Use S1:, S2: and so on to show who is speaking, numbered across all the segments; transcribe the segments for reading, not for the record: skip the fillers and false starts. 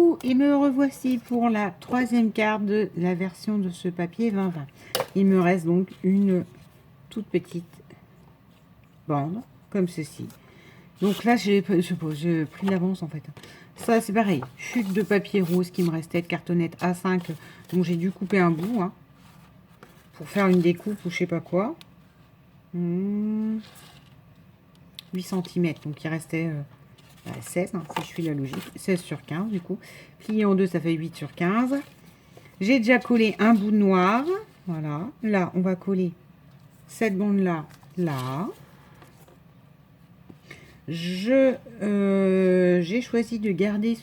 S1: Coucou, et me revoici pour la troisième carte de la version de ce papier 2020. Il me reste donc une toute petite bande, comme ceci. Donc là, j'ai pris l'avance en fait. Ça, c'est pareil. Chute de papier rose qui me restait de cartonnette A5. Donc j'ai dû couper un bout pour faire une découpe ou je sais pas quoi. 8 cm. Donc il restait 16, si je suis la logique. 16 sur 15 du coup. Plié en deux, ça fait 8 sur 15. J'ai déjà collé un bout de noir. Voilà. Là, on va coller cette bande-là, là. J'ai choisi de garder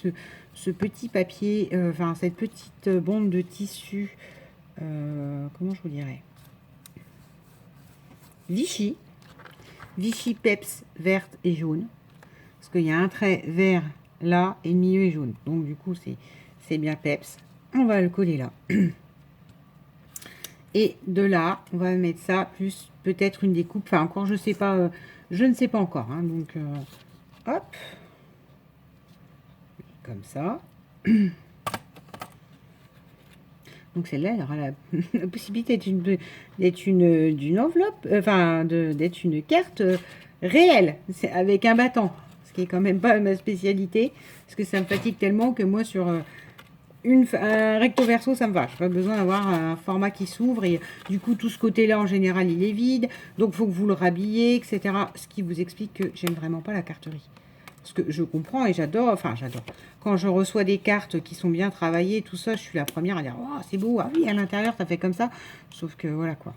S1: ce petit papier, enfin cette petite bande de tissu, comment je vous dirais, Vichy Peps verte et jaune, parce qu'il y a un trait vert là et le milieu est jaune, donc du coup c'est bien Peps. On va le coller là. Et de là, on va mettre ça, plus peut-être une découpe. Enfin, encore, je sais pas, je ne sais pas encore. Donc, hop. Comme ça. Donc, celle-là, elle aura la possibilité d'être d'une enveloppe, enfin, d'être une carte réelle, avec un battant. Ce qui est quand même pas ma spécialité, parce que ça me fatigue tellement que moi, sur... un recto verso, ça me va. Je n'ai pas besoin d'avoir un format qui s'ouvre. Et du coup, tout ce côté-là, en général, il est vide. Donc, il faut que vous le rhabillez, etc. Ce qui vous explique que j'aime vraiment pas la carterie. Parce que je comprends et j'adore. Enfin, j'adore. Quand je reçois des cartes qui sont bien travaillées, tout ça, je suis la première à dire « Oh, c'est beau. Ah oui, à l'intérieur, ça fait comme ça. » Sauf que, voilà quoi.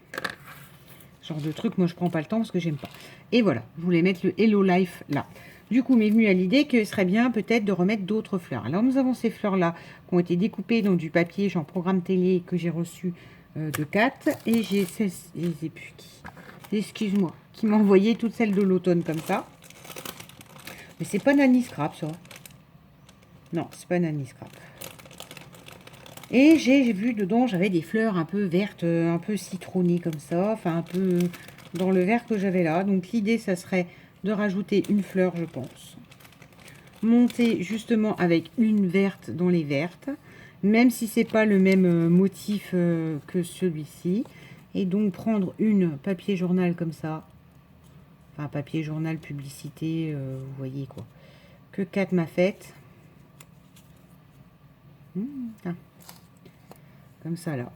S1: Ce genre de truc, moi, je prends pas le temps parce que j'aime pas. Et voilà, je voulais mettre le Hello Life là. Du coup, m'est venu à l'idée que ce serait bien peut-être de remettre d'autres fleurs. Alors, nous avons ces fleurs-là qui ont été découpées dans du papier, genre programme télé, que j'ai reçu de Kat. Et j'ai celle-ci, je sais plus qui, excuse-moi, qui m'a envoyé toutes celles de l'automne comme ça. Mais c'est pas Nanny Scrap, ça. Non, c'est pas Nanny Scrap. Et j'ai vu dedans, j'avais des fleurs un peu vertes, un peu citronnées comme ça. Enfin, un peu dans le vert que j'avais là. Donc, l'idée, ça serait de rajouter une fleur, je pense. Monter justement avec une verte dans les vertes, même si c'est pas le même motif que celui-ci. Et donc prendre une papier journal comme ça, enfin papier journal publicité, vous voyez quoi, que Kat m'a faite. Comme ça là.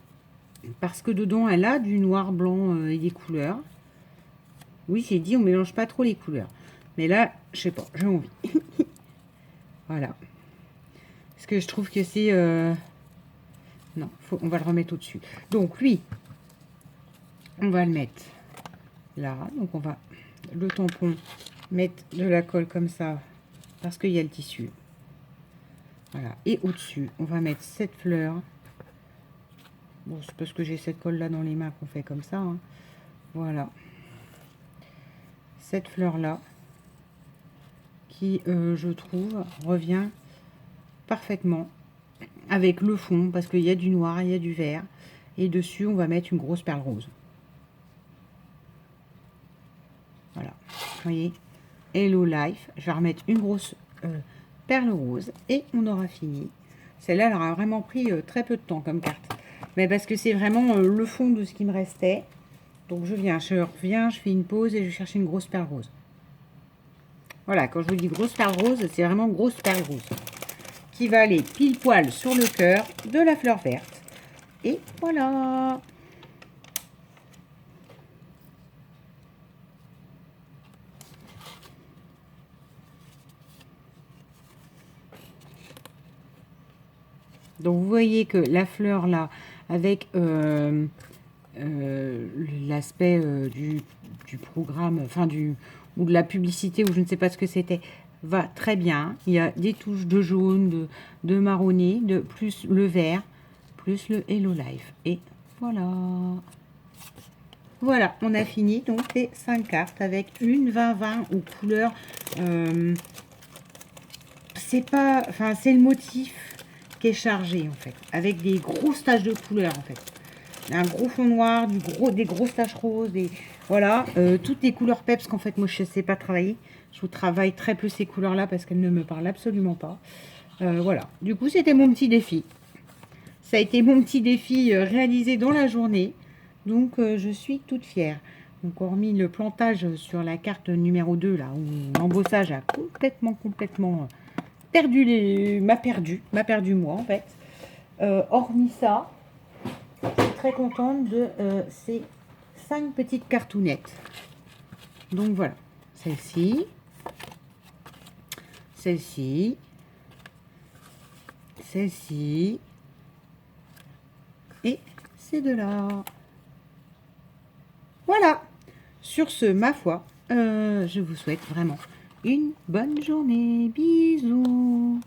S1: Parce que dedans elle a du noir, blanc et des couleurs. Oui, j'ai dit on mélange pas trop les couleurs. Mais là, je sais pas, j'ai envie. Voilà. Parce que je trouve que c'est... Non, on va le remettre au-dessus. Donc, lui, on va le mettre là. Donc, on va le tampon mettre de la colle comme ça, parce qu'il y a le tissu. Voilà. Et au-dessus, on va mettre cette fleur. Bon, c'est parce que j'ai cette colle-là dans les mains qu'on fait comme ça. Voilà. Cette fleur-là, qui, je trouve, revient parfaitement avec le fond, parce qu'il y a du noir, il y a du vert. Et dessus, on va mettre une grosse perle rose. Voilà. Vous voyez, Hello Life. Je vais remettre une grosse perle rose. Et on aura fini. Celle-là, elle aura vraiment pris très peu de temps comme carte. Mais parce que c'est vraiment le fond de ce qui me restait. Donc je reviens, je fais une pause et je cherche une grosse perle rose. Voilà, quand je vous dis grosse perle rose, c'est vraiment grosse perle rose. Qui va aller pile poil sur le cœur de la fleur verte. Et voilà. Donc vous voyez que la fleur là, avec l'aspect du programme, enfin ou de la publicité, ou je ne sais pas ce que c'était, va très bien. Il y a des touches de jaune, de marronné, de plus le vert, plus le Hello Life. Et voilà. Voilà, on a fini donc les 5 cartes avec une 20-20 aux couleurs. C'est pas, enfin c'est le motif qui est chargé en fait, avec des grosses taches de couleur en fait. Un gros fond noir, des grosses taches roses, voilà, toutes les couleurs peps qu'en fait moi je sais pas travailler. Je vous travaille très peu ces couleurs là parce qu'elles ne me parlent absolument pas. Voilà, du coup, c'était mon petit défi. Ça a été mon petit défi réalisé dans la journée. Donc, je suis toute fière. Donc, hormis le plantage sur la carte numéro 2, là, où l'embossage a complètement m'a perdu moi, en fait. Hormis ça, je suis très contente de ces 5 petites cartounettes. Donc, voilà. Celle-ci. Celle-ci. Celle-ci. Et ces deux-là. Voilà. Sur ce, ma foi, je vous souhaite vraiment une bonne journée. Bisous.